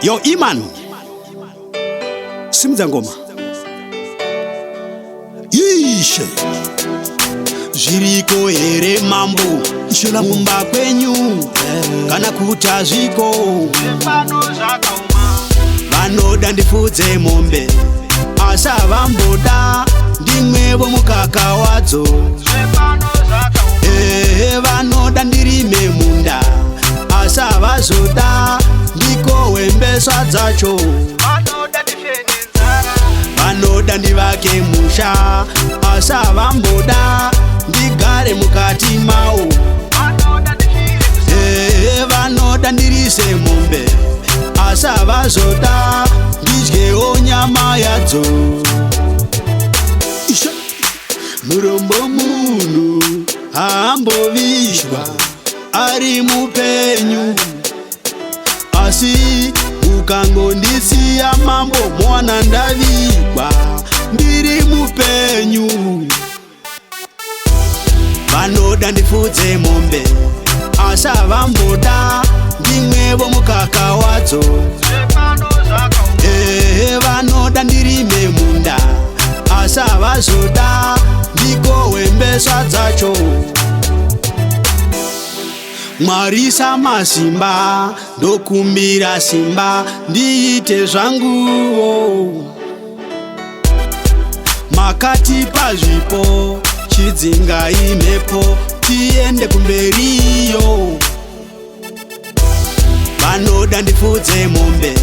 Yo Iman Simza ngoma Ishe Zviriko here mambo Kumba kwenyu Kana kuta zviko Vanoda ndifudze mombe Asa vamboda Ndimwevo mukaka wadzo Vanoda ndirime munda Asa vazoda Ndiko wembeswa dzacho Vanoda ndivake musha Asa vamboda Ndigare mukati mao Vanoda ndirise mombe Asa vazoda Ndidyewo nyama yadzo Murombo munhu haambovishwa ari mupenyu asi ukangondisiya mambo mwana ndavigwa ndiri mupenyu vanoda ndifudze mombe asa vamboda ndimwevo mukaka wadzo vanoda ndirime munda asa vazoda ndiko wembeswa dzacho Mwarisa masimba ndokumbira simba ndiite zvanguwo makati pazvipo chidzinga imhepo tiende kumberiyo vanoda ndifudze mombe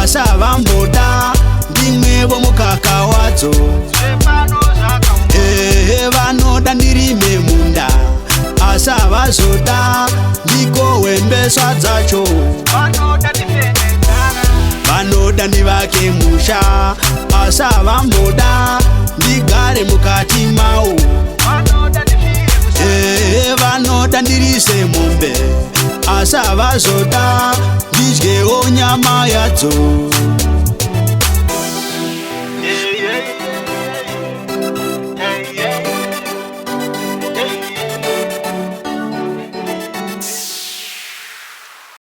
asa vamboda ndimwevo mukaka wadzo vanoda ndirime munda asa vazoda ndiko wembeswa dzacho vanoda ndivake musha asa vamboda ndigare mukati mao vanoda ndirise mombe asa vazoda ndidyewo nyama yadzo